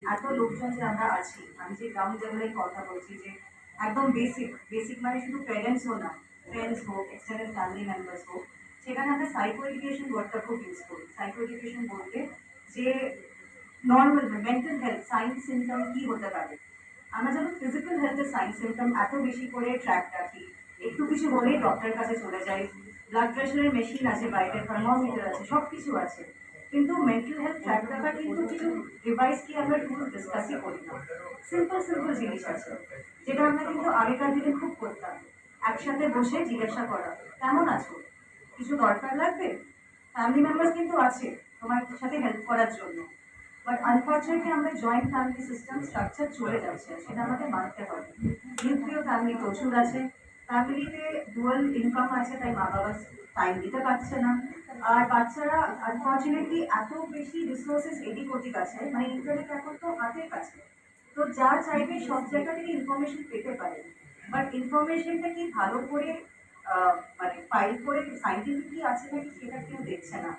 এত লোকজন যে আমরা আছি, আমি যে গ্রাউন্ড লেভেলের কথা বলছি যে একদম বেসিক মানে শুধু প্যারেন্টসও না, ফ্রেন্ডস হোক, এক্সটেন্ডেড ফ্যামিলি মেম্বার্স হোক, সেখানে আমরা সাইকো এডুকেশন ওয়ার্ডটা খুব ইউজ করি। সাইকো এডুকেশন বলতে যে normal mental health sign symptom কি হতে পারে। আমরা যেমন ফিজিক্যাল হেলথের সাইন সিমটম এত বেশি করে ট্র্যাক রাখি, একটু কিছু হলেই ডক্টরের কাছে চলে যাই, ব্লাড প্রেশারের মেশিন আছে, বাইরে থার্মোমিটার আছে, সব কিছু আছে। কিন্তু মেন্টাল হেলথ ট্র্যাক রাখার কিন্তু কিছু ডিভাইস কি আমরা টুলস ডিসকাসই করি না। সিম্পল সিম্পল জিনিস আছে যেটা আমরা কিন্তু আগেকার দিনে খুব করতাম। একসাথে বসে জিজ্ঞাসা করা, কেমন আছো, কিছু দরকার লাগবে। ফ্যামিলি মেম্বার্স কিন্তু আছে তোমার সাথে হেল্প করার জন্য। বাট আনফর্চুনেটলি আমরা জয়েন্ট ফ্যামিলি সিস্টেম স্ট্রাকচার চলে যাচ্ছে, সেটা আমাদের মানতে হবে। নিউক্লিয় ফ্যামিলি প্রচুর আছে, ফ্যামিলিতে ডুয়াল ইনকাম আছে, তাই মা বাবা টাইম দিতে পারছে না। আর বাচ্চারা আনফর্চুনেটলি এত বেশি রিসোর্সেস এদিক ওদিক আছে, মানে ইন্টারনেট এখন তো হাতের কাছে, তো যা চাইবে সব জায়গা থেকে ইনফরমেশন পেতে পারে। বাট ইনফরমেশনটা কি ভালো করে মানে ফাইল করে সাইন্টিফিকলি আছে নাকি সেটা কেউ দেখছে না।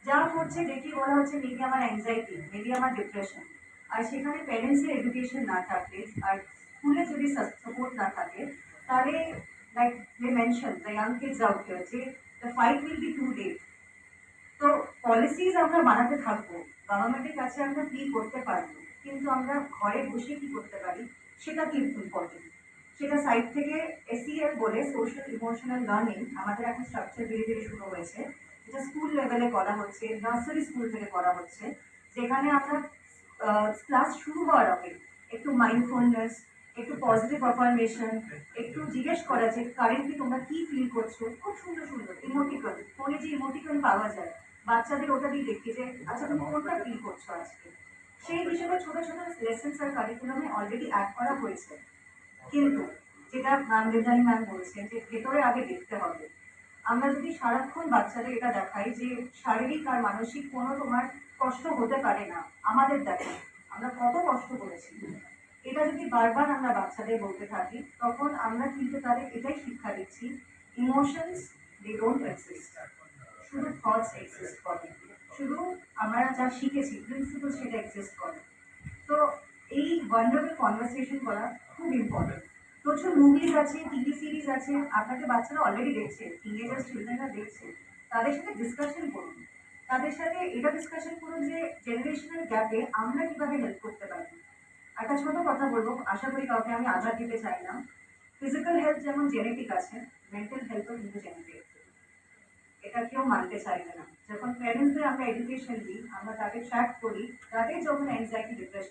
যা করছে দেখি বলা হচ্ছে মেবি আমার অ্যাংজাইটি, মেবি আমার ডিপ্রেশন। আর সেখানে প্যারেন্টসের এডুকেশন না থাকে আর স্কুলে যদি সাপোর্ট না থাকে, তাহলে like they mention the young kids out here যে the fight will be too late. তো পলিসিজ আমরা বানাতে থাকবো, গভর্নমেন্টের কাছে আমরা প্লি করতে পারবো, কিন্তু আমরা ঘরে বসে কি করতে পারি সেটা কি ইম্পর্টেন্ট। সেটা সাইড থেকে এসিএল বলে সোশ্যাল ইমোশনাল লার্নিং আমাদের এখন স্ট্রাকচার ধীরে ধীরে শুরু হয়েছে, যেটা স্কুল লেভেলে করা হচ্ছে, নার্সারি স্কুল থেকে করা হচ্ছে, যেখানে আমরা ক্লাস শুরু হওয়ার আগে একটু মাইন্ডফুলনেস, একটু পজিটিভ অ্যাফার্মেশন, একটু জিজ্ঞেস করা যে কারেন্টলি তোমরা কি ফিল করছো। খুব সুন্দর সুন্দর ইমোটিকন, ফোনে যে ইমোটিকন পাওয়া যায়, বাচ্চাদের ওটা দিয়ে দেখি যে আচ্ছা তুমি কোনটা ফিল করছো আজকে। সেই হিসেবে ছোট ছোট লেসেন্স আর কারিকুলামে অলরেডি অ্যাড করা হয়েছে। কিন্তু যেটা ম্যাম দেবযানী ম্যাম বলছেন যে ভেতরে আগে দেখতে হবে। আমরা যদি সারাক্ষণ বাচ্চাদের এটা দেখাই যে শারীরিক আর মানসিক কোনো তোমার কষ্ট হতে পারে না, আমাদের দেখো আমরা কত কষ্ট করেছি, এটা যদি বারবার আমরা বাচ্চাদের বলতে থাকি, তখন আমরা কিন্তু তাদের এটাই শিক্ষা দিচ্ছি, ইমোশনস দে ডোন্ট এক্সিস্ট, শুধু থটস এক্সিস্ট করে। শুধু আমরা যা শিখেছি প্রিন্সিপাল সেটা এক্সিস্ট করে। তো এই ওয়ান্ডারফুল কনভারসেশন করা খুব ইম্পর্টেন্ট। প্রচুর মুভিজ আছে, টিভি সিরিজ আছে, আপনাদের বাচ্চারা অলরেডি দেখছে, টিনেজার চিলড্রেনরা দেখছে, তাদের সাথে ডিসকাশন করুন। তাদের সাথে এটা ডিসকাশন করুন যে জেনারেশনাল গ্যাপে আমরা কিভাবে হেল্প করতে পারি। একটা ছোট কথা বলবো, আশা করি কাউকে আমি আঘাত দিতে চাই না। ফিজিক্যাল হেলথ যেমন জেনেটিক আছে, মেন্টাল হেলথও কিন্তু জেনেটিক, এটা কেউ মানতে চাইবে না। যখন প্যারেন্টসদের আমরা এডুকেশন দিই, আমরা তাদের ট্র্যাক করি, তাদের যখন অ্যাংজাইটি ডিপ্রেশন